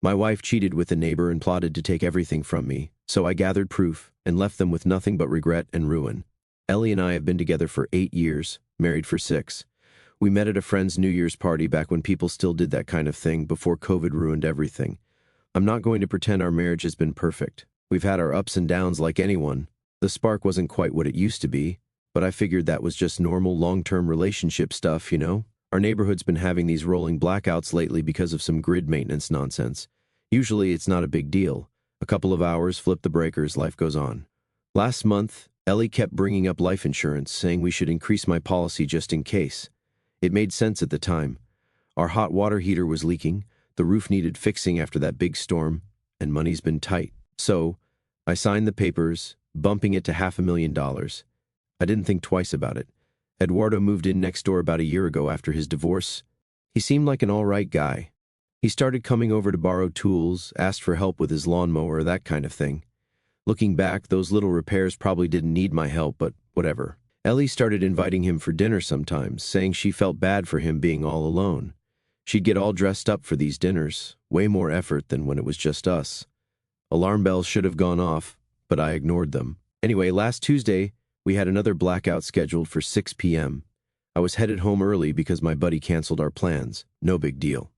My wife cheated with a neighbor and plotted to take everything from me, so I gathered proof and left them with nothing but regret and ruin. Ellie and I have been together for 8 years, married for 6. We met at a friend's New Year's party back when people still did that kind of thing before COVID ruined everything. I'm not going to pretend our marriage has been perfect. We've had our ups and downs like anyone. The spark wasn't quite what it used to be, but I figured that was just normal long-term relationship stuff, you know? Our neighborhood's been having these rolling blackouts lately because of some grid maintenance nonsense. Usually it's not a big deal. A couple of hours, flip the breakers, life goes on. Last month, Ellie kept bringing up life insurance, saying we should increase my policy just in case. It made sense at the time. Our hot water heater was leaking, the roof needed fixing after that big storm, and money's been tight. So, I signed the papers, bumping it to $500,000. I didn't think twice about it. Eduardo moved in next door about a year ago after his divorce. He seemed like an all-right guy. He started coming over to borrow tools, asked for help with his lawnmower, that kind of thing. Looking back, those little repairs probably didn't need my help, but whatever. Ellie started inviting him for dinner sometimes, saying she felt bad for him being all alone. She'd get all dressed up for these dinners, way more effort than when it was just us. Alarm bells should have gone off, but I ignored them. Anyway, last Tuesday, we had another blackout scheduled for 6 p.m. I was headed home early because my buddy canceled our plans. No big deal.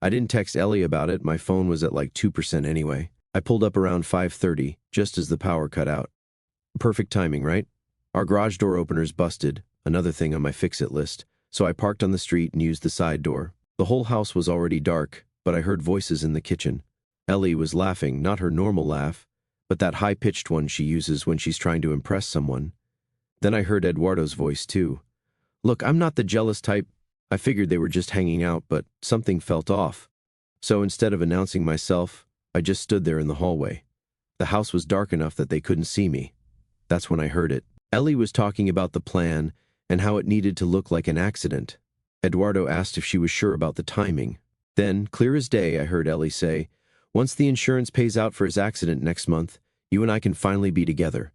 I didn't text Ellie about it, my phone was at like 2% anyway. I pulled up around 5:30, just as the power cut out. Perfect timing, right? Our garage door opener's busted, another thing on my fix-it list, so I parked on the street and used the side door. The whole house was already dark, but I heard voices in the kitchen. Ellie was laughing, not her normal laugh, but that high-pitched one she uses when she's trying to impress someone. Then I heard Eduardo's voice too. Look, I'm not the jealous type. I figured they were just hanging out, but something felt off. So instead of announcing myself, I just stood there in the hallway. The house was dark enough that they couldn't see me. That's when I heard it. Ellie was talking about the plan and how it needed to look like an accident. Eduardo asked if she was sure about the timing. Then, clear as day, I heard Ellie say, once the insurance pays out for his accident next month, you and I can finally be together.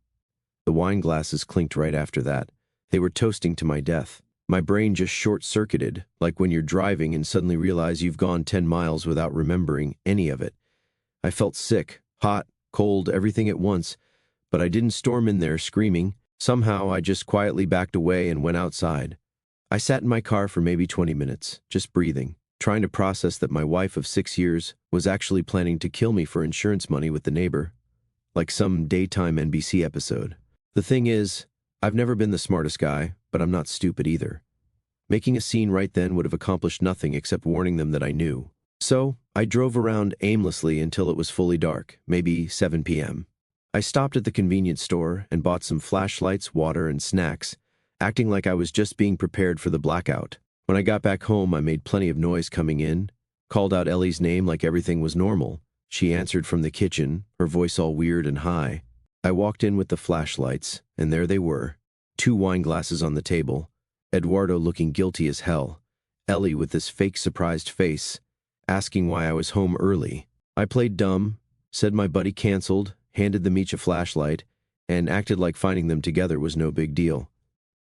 The wine glasses clinked right after that. They were toasting to my death. My brain just short-circuited, like when you're driving and suddenly realize you've gone 10 miles without remembering any of it. I felt sick, hot, cold, everything at once, but I didn't storm in there screaming. Somehow, I just quietly backed away and went outside. I sat in my car for maybe 20 minutes, just breathing, trying to process that my wife of 6 years was actually planning to kill me for insurance money with the neighbor, like some daytime NBC episode. The thing is, I've never been the smartest guy, but I'm not stupid either. Making a scene right then would have accomplished nothing except warning them that I knew. So, I drove around aimlessly until it was fully dark, maybe 7 p.m. I stopped at the convenience store and bought some flashlights, water, and snacks, acting like I was just being prepared for the blackout. When I got back home, I made plenty of noise coming in, called out Ellie's name like everything was normal. She answered from the kitchen, her voice all weird and high. I walked in with the flashlights, and there they were. 2 wine glasses on the table, Eduardo looking guilty as hell, Ellie with this fake surprised face, asking why I was home early. I played dumb, said my buddy canceled, handed them each a flashlight, and acted like finding them together was no big deal.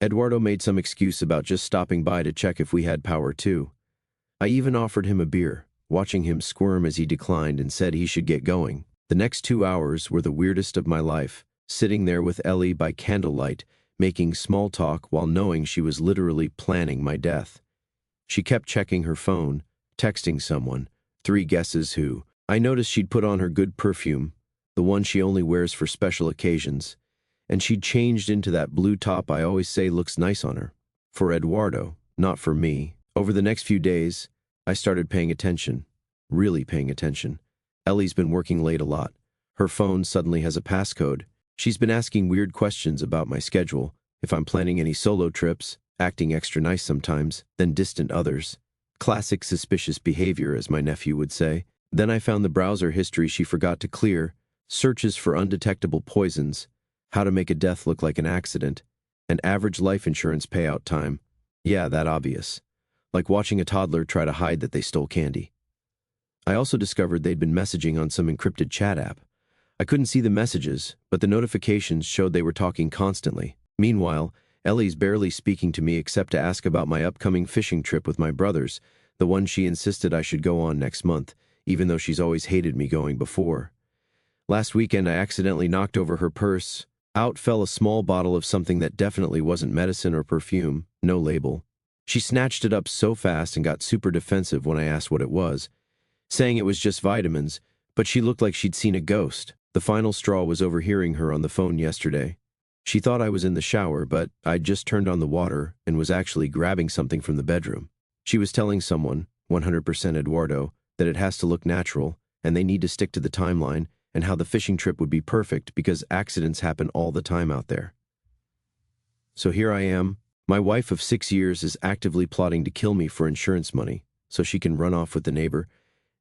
Eduardo made some excuse about just stopping by to check if we had power too. I even offered him a beer, watching him squirm as he declined and said he should get going. The next 2 hours were the weirdest of my life, sitting there with Ellie by candlelight, making small talk while knowing she was literally planning my death. She kept checking her phone, texting someone, 3 guesses who. I noticed she'd put on her good perfume, the one she only wears for special occasions, and she'd changed into that blue top I always say looks nice on her. For Eduardo, not for me. Over the next few days, I started paying attention, really paying attention. Ellie's been working late a lot. Her phone suddenly has a passcode. She's been asking weird questions about my schedule, if I'm planning any solo trips, acting extra nice sometimes, then distant others. Classic suspicious behavior, as my nephew would say. Then I found the browser history she forgot to clear, searches for undetectable poisons, how to make a death look like an accident, and average life insurance payout time. Yeah, that obvious. Like watching a toddler try to hide that they stole candy. I also discovered they'd been messaging on some encrypted chat app. I couldn't see the messages, but the notifications showed they were talking constantly. Meanwhile, Ellie's barely speaking to me except to ask about my upcoming fishing trip with my brothers, the one she insisted I should go on next month, even though she's always hated me going before. Last weekend, I accidentally knocked over her purse. Out fell a small bottle of something that definitely wasn't medicine or perfume, no label. She snatched it up so fast and got super defensive when I asked what it was, saying it was just vitamins, but she looked like she'd seen a ghost. The final straw was overhearing her on the phone yesterday. She thought I was in the shower, but I'd just turned on the water and was actually grabbing something from the bedroom. She was telling someone, 100% Eduardo, that it has to look natural, and they need to stick to the timeline, and how the fishing trip would be perfect because accidents happen all the time out there. So here I am. My wife of 6 years is actively plotting to kill me for insurance money so she can run off with the neighbor,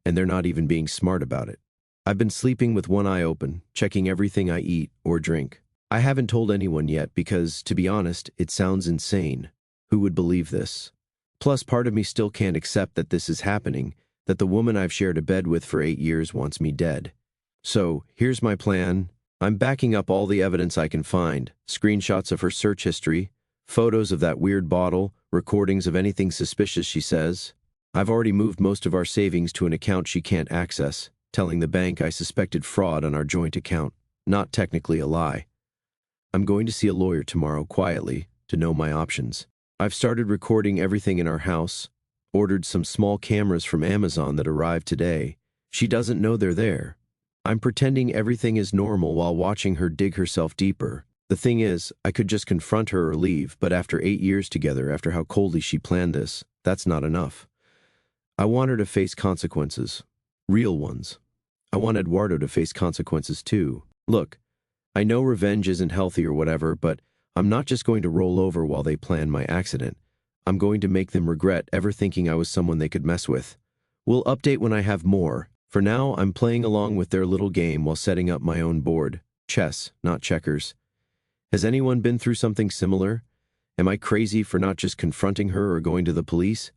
and they're not even being smart about it. I've been sleeping with one eye open, checking everything I eat or drink. I haven't told anyone yet because, to be honest, it sounds insane. Who would believe this? Plus, part of me still can't accept that this is happening, that the woman I've shared a bed with for 8 years wants me dead. So, here's my plan. I'm backing up all the evidence I can find, screenshots of her search history, photos of that weird bottle, recordings of anything suspicious she says. I've already moved most of our savings to an account she can't access, telling the bank I suspected fraud on our joint account. Not technically a lie. I'm going to see a lawyer tomorrow quietly to know my options. I've started recording everything in our house, ordered some small cameras from Amazon that arrived today. She doesn't know they're there. I'm pretending everything is normal while watching her dig herself deeper. The thing is, I could just confront her or leave, but after 8 years together, after how coldly she planned this, that's not enough. I want her to face consequences. Real ones. I want Eduardo to face consequences too. Look, I know revenge isn't healthy or whatever, but I'm not just going to roll over while they plan my accident. I'm going to make them regret ever thinking I was someone they could mess with. We'll update when I have more. For now, I'm playing along with their little game while setting up my own board. Chess, not checkers. Has anyone been through something similar? Am I crazy for not just confronting her or going to the police?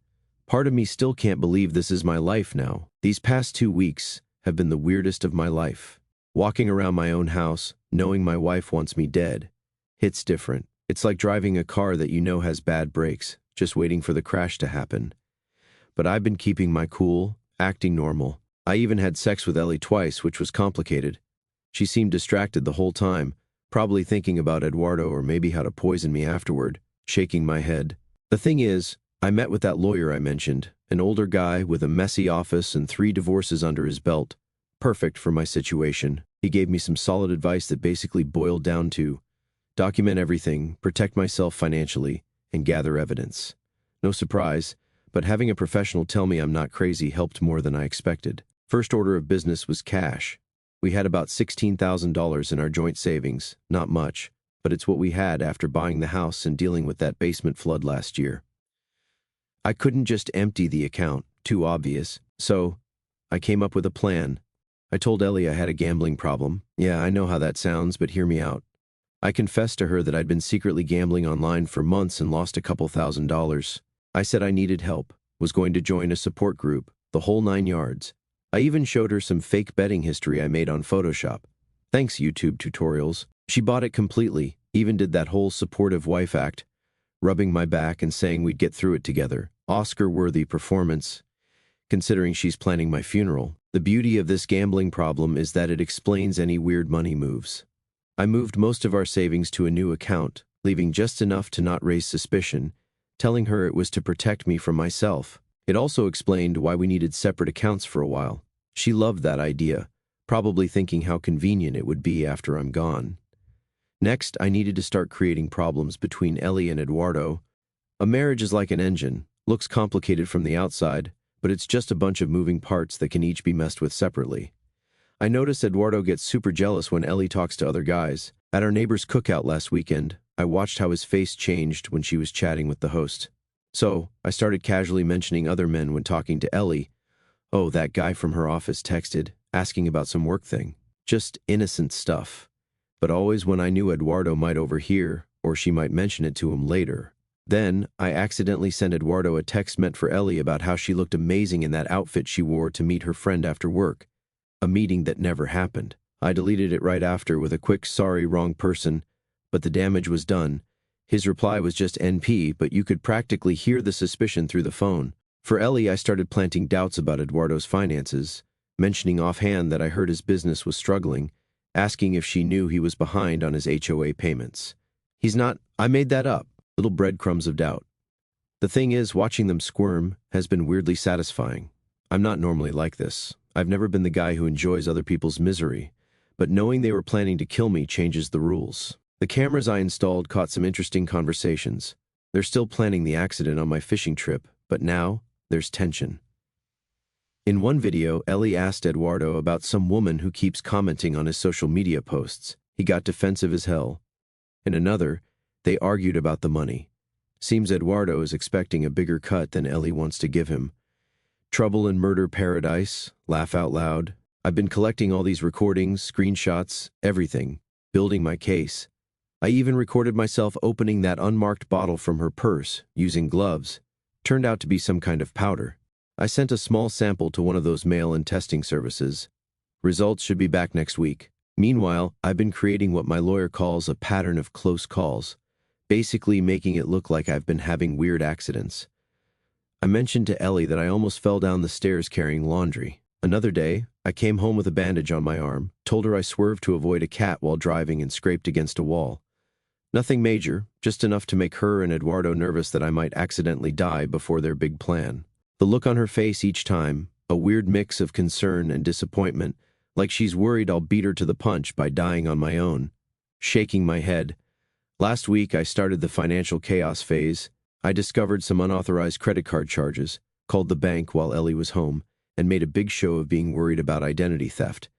Part of me still can't believe this is my life now. These past 2 weeks have been the weirdest of my life. Walking around my own house, knowing my wife wants me dead. Hits different. It's like driving a car that you know has bad brakes, just waiting for the crash to happen. But I've been keeping my cool, acting normal. I even had sex with Ellie twice, which was complicated. She seemed distracted the whole time, probably thinking about Eduardo or maybe how to poison me afterward, shaking my head. The thing is, I met with that lawyer I mentioned, an older guy with a messy office and 3 divorces under his belt. Perfect for my situation. He gave me some solid advice that basically boiled down to document everything, protect myself financially, and gather evidence. No surprise, but having a professional tell me I'm not crazy helped more than I expected. First order of business was cash. We had about $16,000 in our joint savings, not much, but it's what we had after buying the house and dealing with that basement flood last year. I couldn't just empty the account, too obvious, so I came up with a plan. I told Ellie I had a gambling problem. Yeah, I know how that sounds, but hear me out. I confessed to her that I'd been secretly gambling online for months and lost a couple $1,000s. I said I needed help, was going to join a support group, the whole 9 yards. I even showed her some fake betting history I made on Photoshop. Thanks, YouTube tutorials. She bought it completely, even did that whole supportive wife act, rubbing my back and saying we'd get through it together. Oscar-worthy performance, considering she's planning my funeral. The beauty of this gambling problem is that it explains any weird money moves. I moved most of our savings to a new account, leaving just enough to not raise suspicion, telling her it was to protect me from myself. It also explained why we needed separate accounts for a while. She loved that idea, probably thinking how convenient it would be after I'm gone. Next, I needed to start creating problems between Ellie and Eduardo. A marriage is like an engine, looks complicated from the outside, but it's just a bunch of moving parts that can each be messed with separately. I noticed Eduardo gets super jealous when Ellie talks to other guys. At our neighbor's cookout last weekend, I watched how his face changed when she was chatting with the host. So, I started casually mentioning other men when talking to Ellie. Oh, that guy from her office texted, asking about some work thing. Just innocent stuff. But always when I knew Eduardo might overhear, or she might mention it to him later. Then, I accidentally sent Eduardo a text meant for Ellie about how she looked amazing in that outfit she wore to meet her friend after work. A meeting that never happened. I deleted it right after with a quick sorry, wrong person, but the damage was done. His reply was just NP, but you could practically hear the suspicion through the phone. For Ellie, I started planting doubts about Eduardo's finances, mentioning offhand that I heard his business was struggling, asking if she knew he was behind on his HOA payments. He's not, I made that up, little breadcrumbs of doubt. The thing is, watching them squirm has been weirdly satisfying. I'm not normally like this. I've never been the guy who enjoys other people's misery, but knowing they were planning to kill me changes the rules. The cameras I installed caught some interesting conversations. They're still planning the accident on my fishing trip, but now there's tension. In one video, Ellie asked Eduardo about some woman who keeps commenting on his social media posts. He got defensive as hell. In another, they argued about the money. Seems Eduardo is expecting a bigger cut than Ellie wants to give him. Trouble in murder paradise, laugh out loud. I've been collecting all these recordings, screenshots, everything, building my case. I even recorded myself opening that unmarked bottle from her purse, using gloves. Turned out to be some kind of powder. I sent a small sample to one of those mail-in testing services. Results should be back next week. Meanwhile, I've been creating what my lawyer calls a pattern of close calls, basically making it look like I've been having weird accidents. I mentioned to Ellie that I almost fell down the stairs carrying laundry. Another day, I came home with a bandage on my arm, told her I swerved to avoid a cat while driving and scraped against a wall. Nothing major, just enough to make her and Eduardo nervous that I might accidentally die before their big plan. The look on her face each time, a weird mix of concern and disappointment, like she's worried I'll beat her to the punch by dying on my own. Shaking my head. Last week, I started the financial chaos phase. I discovered some unauthorized credit card charges, called the bank while Ellie was home, and made a big show of being worried about identity theft.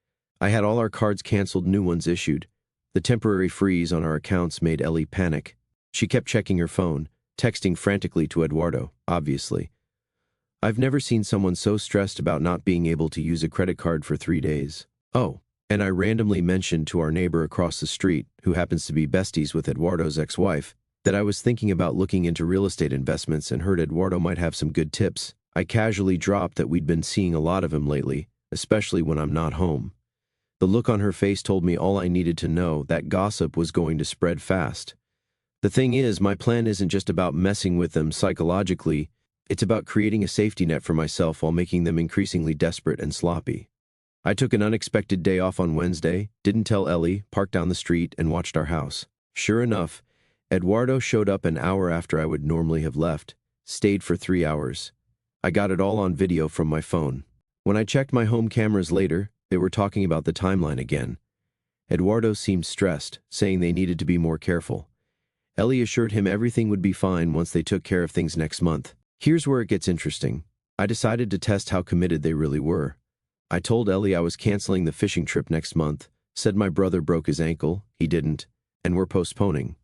I had all our cards canceled, new ones issued. The temporary freeze on our accounts made Ellie panic. She kept checking her phone, texting frantically to Eduardo, obviously. I've never seen someone so stressed about not being able to use a credit card for 3 days. Oh, and I randomly mentioned to our neighbor across the street, who happens to be besties with Eduardo's ex-wife, that I was thinking about looking into real estate investments and heard Eduardo might have some good tips. I casually dropped that we'd been seeing a lot of him lately, especially when I'm not home. The look on her face told me all I needed to know, that gossip was going to spread fast. The thing is, my plan isn't just about messing with them psychologically, it's about creating a safety net for myself while making them increasingly desperate and sloppy. I took an unexpected day off on Wednesday, didn't tell Ellie, parked down the street, and watched our house. Sure enough, Eduardo showed up an hour after I would normally have left, stayed for 3 hours. I got it all on video from my phone. When I checked my home cameras later, they were talking about the timeline again. Eduardo seemed stressed, saying they needed to be more careful. Ellie assured him everything would be fine once they took care of things next month. Here's where it gets interesting. I decided to test how committed they really were. I told Ellie I was canceling the fishing trip next month, said my brother broke his ankle, he didn't, and we're postponing.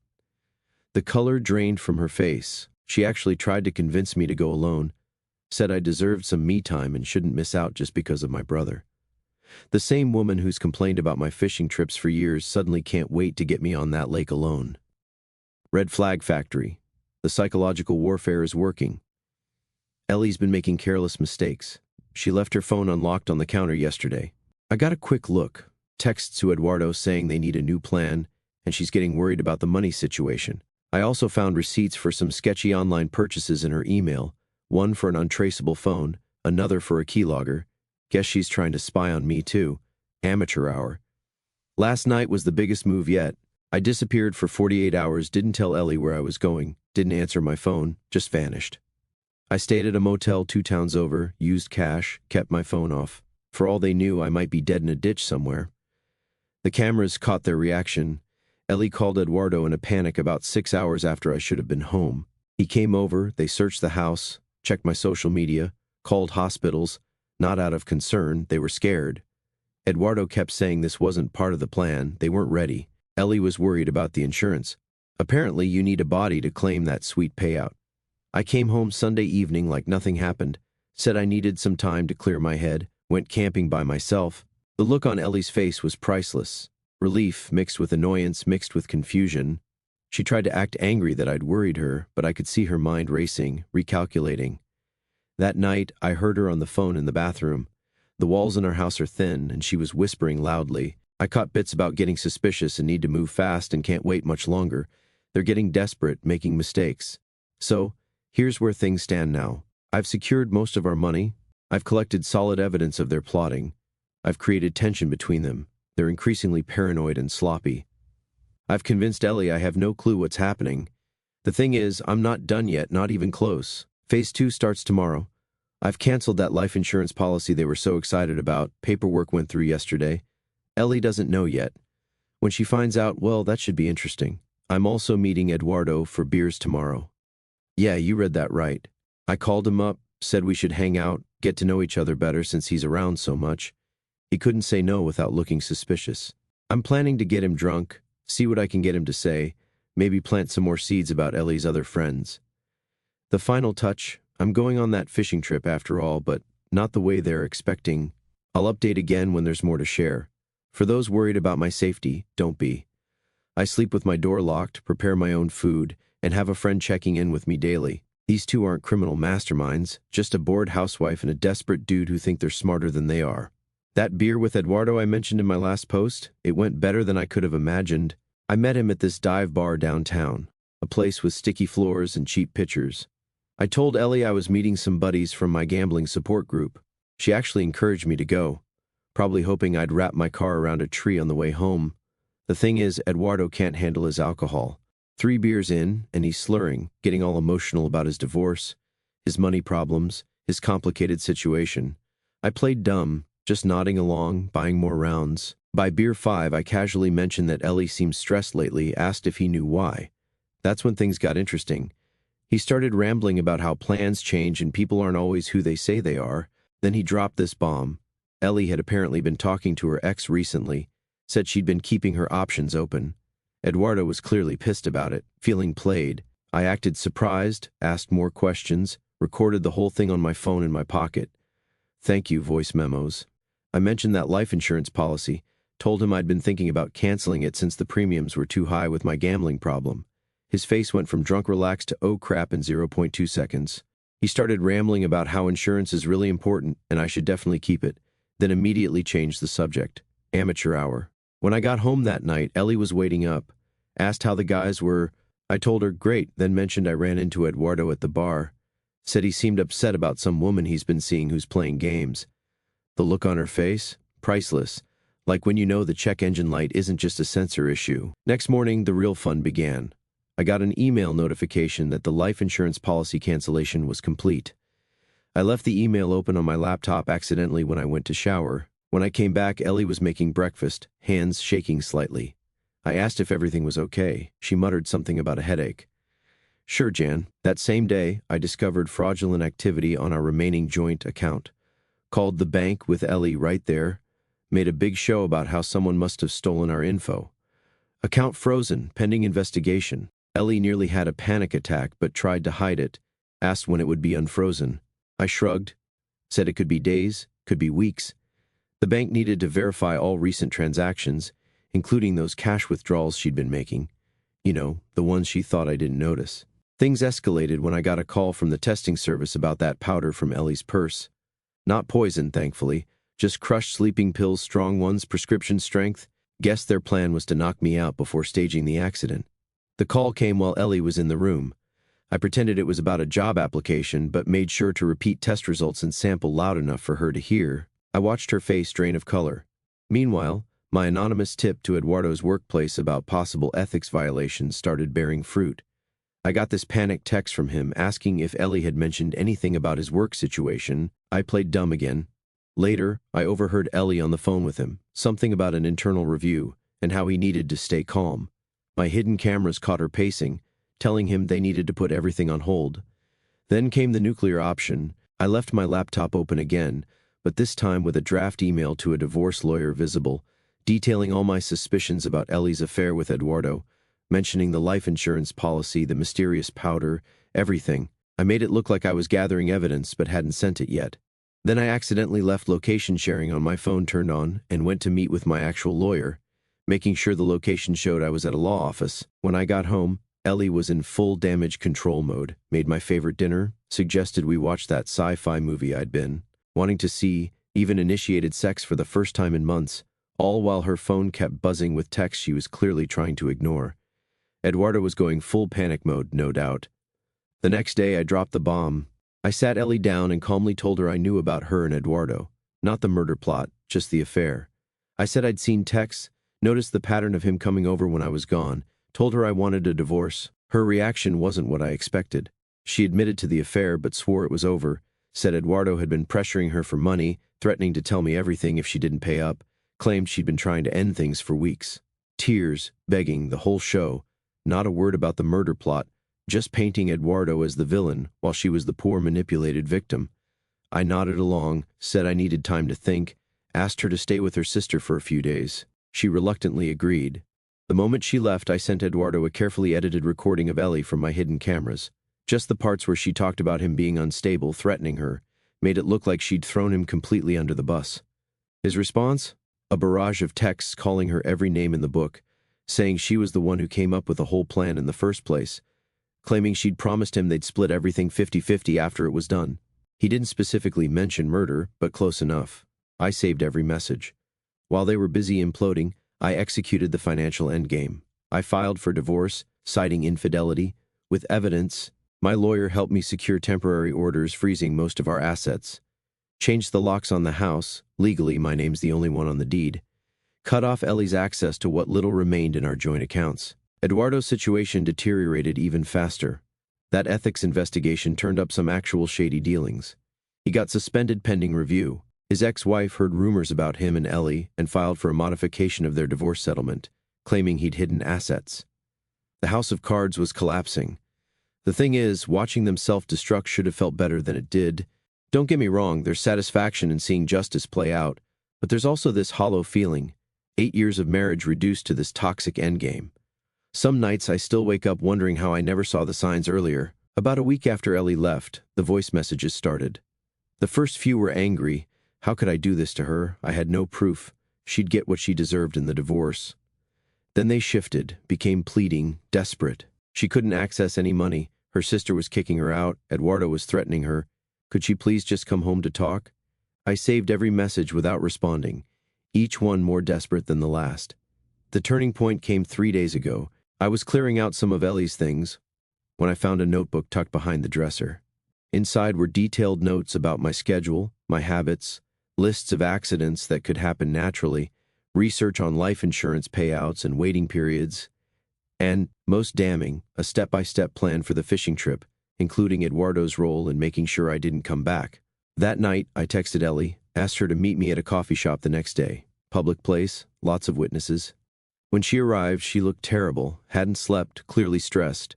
The color drained from her face. She actually tried to convince me to go alone, said I deserved some me time and shouldn't miss out just because of my brother. The same woman who's complained about my fishing trips for years suddenly can't wait to get me on that lake alone. Red flag factory. The psychological warfare is working. Ellie's been making careless mistakes. She left her phone unlocked on the counter yesterday. I got a quick look. Texts to Eduardo saying they need a new plan, and she's getting worried about the money situation. I also found receipts for some sketchy online purchases in her email, one for an untraceable phone, another for a keylogger. Guess she's trying to spy on me too. Amateur hour. Last night was the biggest move yet. I disappeared for 48 hours, didn't tell Ellie where I was going, didn't answer my phone, just vanished. I stayed at a motel 2 towns over, used cash, kept my phone off. For all they knew, I might be dead in a ditch somewhere. The cameras caught their reaction. Ellie called Eduardo in a panic about 6 hours after I should have been home. He came over, they searched the house, checked my social media, called hospitals. Not out of concern, they were scared. Eduardo kept saying this wasn't part of the plan, they weren't ready. Ellie was worried about the insurance. Apparently, you need a body to claim that sweet payout. I came home Sunday evening like nothing happened, said I needed some time to clear my head, went camping by myself. The look on Ellie's face was priceless. Relief mixed with annoyance, mixed with confusion. She tried to act angry that I'd worried her, but I could see her mind racing, recalculating. That night, I heard her on the phone in the bathroom. The walls in our house are thin, and she was whispering loudly. I caught bits about getting suspicious and need to move fast and can't wait much longer. They're getting desperate, making mistakes. So, here's where things stand now. I've secured most of our money. I've collected solid evidence of their plotting. I've created tension between them. They're increasingly paranoid and sloppy. I've convinced Ellie I have no clue what's happening. The thing is, I'm not done yet, not even close. Phase 2 starts tomorrow. I've canceled that life insurance policy they were so excited about. Paperwork went through yesterday. Ellie doesn't know yet. When she finds out, well, that should be interesting. I'm also meeting Eduardo for beers tomorrow. Yeah, you read that right. I called him up, said we should hang out, get to know each other better since he's around so much. He couldn't say no without looking suspicious. I'm planning to get him drunk, see what I can get him to say, maybe plant some more seeds about Ellie's other friends. The final touch, I'm going on that fishing trip after all, but not the way they're expecting. I'll update again when there's more to share. For those worried about my safety, don't be. I sleep with my door locked, prepare my own food, and have a friend checking in with me daily. These two aren't criminal masterminds, just a bored housewife and a desperate dude who think they're smarter than they are. That beer with Eduardo I mentioned in my last post, it went better than I could have imagined. I met him at this dive bar downtown, a place with sticky floors and cheap pitchers. I told Ellie I was meeting some buddies from my gambling support group. She actually encouraged me to go, probably hoping I'd wrap my car around a tree on the way home. The thing is, Eduardo can't handle his alcohol. 3 beers in, and he's slurring, getting all emotional about his divorce, his money problems, his complicated situation. I played dumb, just nodding along, buying more rounds. By beer 5, I casually mentioned that Ellie seemed stressed lately, asked if he knew why. That's when things got interesting. He started rambling about how plans change and people aren't always who they say they are. Then he dropped this bomb. Ellie had apparently been talking to her ex recently, said she'd been keeping her options open. Eduardo was clearly pissed about it, feeling played. I acted surprised, asked more questions, recorded the whole thing on my phone in my pocket. Thank you, voice memos. I mentioned that life insurance policy, told him I'd been thinking about canceling it since the premiums were too high with my gambling problem. His face went from drunk relaxed to oh crap in 0.2 seconds. He started rambling about how insurance is really important and I should definitely keep it, then immediately changed the subject. Amateur hour. When I got home that night, Ellie was waiting up, asked how the guys were. I told her, great, then mentioned I ran into Eduardo at the bar. Said he seemed upset about some woman he's been seeing who's playing games. The look on her face? Priceless. Like when you know the check engine light isn't just a sensor issue. Next morning, the real fun began. I got an email notification that the life insurance policy cancellation was complete. I left the email open on my laptop accidentally when I went to shower. When I came back, Ellie was making breakfast, hands shaking slightly. I asked if everything was okay. She muttered something about a headache. Sure, Jan. That same day, I discovered fraudulent activity on our remaining joint account. Called the bank with Ellie right there. Made a big show about how someone must have stolen our info. Account frozen, pending investigation. Ellie nearly had a panic attack but tried to hide it. Asked when it would be unfrozen. I shrugged. Said it could be days, could be weeks. The bank needed to verify all recent transactions, including those cash withdrawals she'd been making. You know, the ones she thought I didn't notice. Things escalated when I got a call from the testing service about that powder from Ellie's purse. Not poison, thankfully, just crushed sleeping pills, strong ones, prescription strength. Guessed their plan was to knock me out before staging the accident. The call came while Ellie was in the room. I pretended it was about a job application, but made sure to repeat test results and sample loud enough for her to hear. I watched her face drain of color. Meanwhile, my anonymous tip to Eduardo's workplace about possible ethics violations started bearing fruit. I got this panicked text from him asking if Ellie had mentioned anything about his work situation. I played dumb again. Later, I overheard Ellie on the phone with him, something about an internal review and how he needed to stay calm. My hidden cameras caught her pacing, telling him they needed to put everything on hold. Then came the nuclear option. I left my laptop open again, but this time with a draft email to a divorce lawyer visible, detailing all my suspicions about Ellie's affair with Eduardo, mentioning the life insurance policy, the mysterious powder, everything. I made it look like I was gathering evidence but hadn't sent it yet. Then I accidentally left location sharing on my phone turned on and went to meet with my actual lawyer, making sure the location showed I was at a law office. When I got home, Ellie was in full damage control mode, made my favorite dinner, suggested we watch that sci-fi movie I'd been wanting to see, even initiated sex for the first time in months, all while her phone kept buzzing with texts she was clearly trying to ignore. Eduardo was going full panic mode, no doubt. The next day, I dropped the bomb. I sat Ellie down and calmly told her I knew about her and Eduardo. Not the murder plot, just the affair. I said I'd seen texts, noticed the pattern of him coming over when I was gone, told her I wanted a divorce. Her reaction wasn't what I expected. She admitted to the affair but swore it was over, said Eduardo had been pressuring her for money, threatening to tell me everything if she didn't pay up, claimed she'd been trying to end things for weeks. Tears, begging, the whole show. Not a word about the murder plot, just painting Eduardo as the villain while she was the poor manipulated victim. I nodded along, said I needed time to think, asked her to stay with her sister for a few days. She reluctantly agreed. The moment she left, I sent Eduardo a carefully edited recording of Ellie from my hidden cameras. Just the parts where she talked about him being unstable, threatening her, made it look like she'd thrown him completely under the bus. His response? A barrage of texts calling her every name in the book, saying she was the one who came up with the whole plan in the first place, claiming she'd promised him they'd split everything 50-50 after it was done. He didn't specifically mention murder, but close enough. I saved every message. While they were busy imploding, I executed the financial endgame. I filed for divorce, citing infidelity. With evidence, my lawyer helped me secure temporary orders freezing most of our assets. Changed the locks on the house. Legally, my name's the only one on the deed. Cut off Ellie's access to what little remained in our joint accounts. Eduardo's situation deteriorated even faster. That ethics investigation turned up some actual shady dealings. He got suspended pending review. His ex-wife heard rumors about him and Ellie and filed for a modification of their divorce settlement, claiming he'd hidden assets. The house of cards was collapsing. The thing is, watching them self-destruct should have felt better than it did. Don't get me wrong, there's satisfaction in seeing justice play out, but there's also this hollow feeling. 8 years of marriage reduced to this toxic endgame. Some nights I still wake up wondering how I never saw the signs earlier. About a week after Ellie left, the voice messages started. The first few were angry. How could I do this to her? I had no proof. She'd get what she deserved in the divorce. Then they shifted, became pleading, desperate. She couldn't access any money. Her sister was kicking her out. Eduardo was threatening her. Could she please just come home to talk? I saved every message without responding, each one more desperate than the last. The turning point came 3 days ago. I was clearing out some of Ellie's things when I found a notebook tucked behind the dresser. Inside were detailed notes about my schedule, my habits, lists of accidents that could happen naturally, research on life insurance payouts and waiting periods, and, most damning, a step-by-step plan for the fishing trip, including Eduardo's role in making sure I didn't come back. That night, I texted Ellie, asked her to meet me at a coffee shop the next day. Public place, lots of witnesses. When she arrived, she looked terrible, hadn't slept, clearly stressed.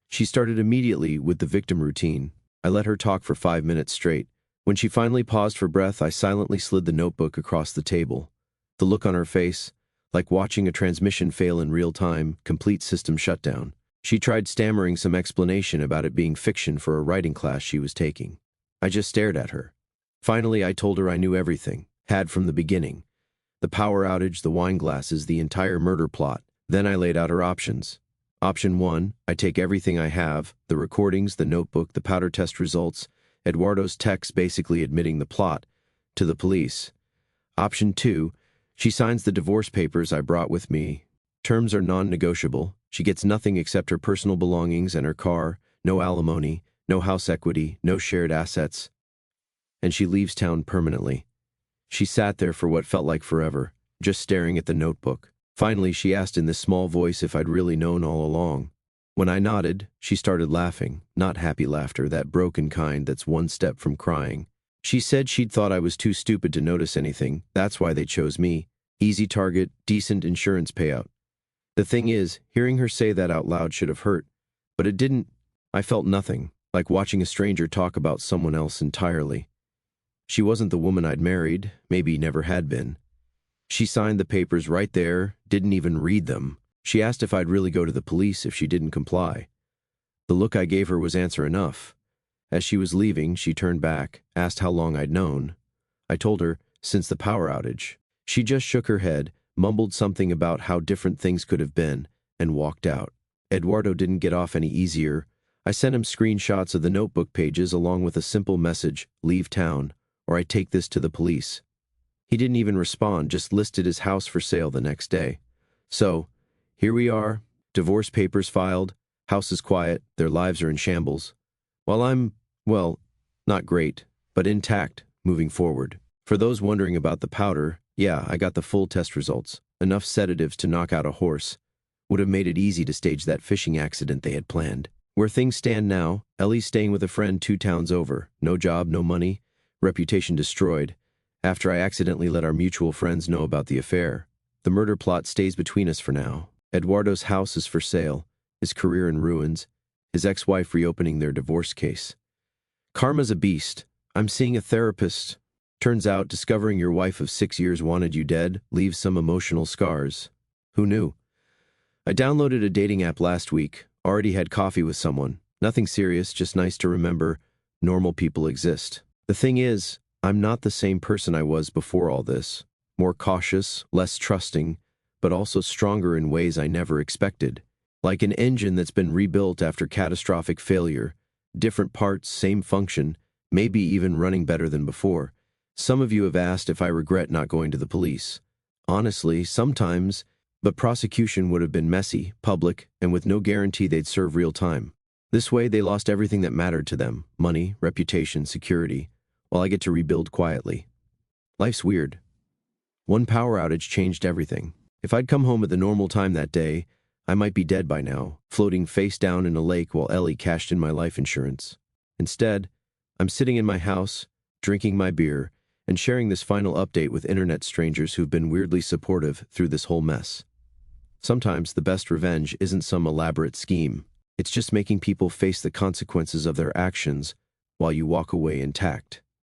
She started immediately with the victim routine. I let her talk for 5 minutes straight. When she finally paused for breath, I silently slid the notebook across the table. The look on her face, like watching a transmission fail in real time, complete system shutdown. She tried stammering some explanation about it being fiction for a writing class she was taking. I just stared at her. Finally, I told her I knew everything, had from the beginning. The power outage, the wine glasses, the entire murder plot. Then I laid out her options. Option 1, I take everything I have, the recordings, the notebook, the powder test results, Eduardo's text basically admitting the plot, to the police. Option 2, she signs the divorce papers I brought with me. Terms are non-negotiable. She gets nothing except her personal belongings and her car, no alimony, no house equity, no shared assets. And she leaves town permanently. She sat there for what felt like forever, just staring at the notebook. Finally, she asked in this small voice if I'd really known all along. When I nodded, she started laughing, not happy laughter, that broken kind that's one step from crying. She said she'd thought I was too stupid to notice anything, that's why they chose me. Easy target, decent insurance payout. The thing is, hearing her say that out loud should have hurt, but it didn't. I felt nothing, like watching a stranger talk about someone else entirely. She wasn't the woman I'd married, maybe never had been. She signed the papers right there, didn't even read them. She asked if I'd really go to the police if she didn't comply. The look I gave her was answer enough. As she was leaving, she turned back, asked how long I'd known. I told her, since the power outage. She just shook her head, mumbled something about how different things could have been, and walked out. Eduardo didn't get off any easier. I sent him screenshots of the notebook pages along with a simple message, leave town, or I take this to the police. He didn't even respond, just listed his house for sale the next day. So, here we are, divorce papers filed, house is quiet, their lives are in shambles. While I'm, well, not great, but intact, moving forward. For those wondering about the powder, yeah, I got the full test results. Enough sedatives to knock out a horse. Would have made it easy to stage that fishing accident they had planned. Where things stand now, Ellie's staying with a friend 2 towns over. No job, no money, reputation destroyed. After I accidentally let our mutual friends know about the affair. The murder plot stays between us for now. Eduardo's house is for sale, his career in ruins, his ex-wife reopening their divorce case. Karma's a beast. I'm seeing a therapist. Turns out discovering your wife of 6 years wanted you dead leaves some emotional scars. Who knew? I downloaded a dating app last week, already had coffee with someone. Nothing serious, just nice to remember normal people exist. The thing is, I'm not the same person I was before all this. More cautious, less trusting, but also stronger in ways I never expected. Like an engine that's been rebuilt after catastrophic failure. Different parts, same function, maybe even running better than before. Some of you have asked if I regret not going to the police. Honestly, sometimes, but prosecution would have been messy, public, and with no guarantee they'd serve real time. This way, they lost everything that mattered to them: money, reputation, security, while I get to rebuild quietly. Life's weird. One power outage changed everything. If I'd come home at the normal time that day, I might be dead by now, floating face down in a lake while Ellie cashed in my life insurance. Instead, I'm sitting in my house, drinking my beer, and sharing this final update with internet strangers who've been weirdly supportive through this whole mess. Sometimes the best revenge isn't some elaborate scheme. It's just making people face the consequences of their actions while you walk away intact.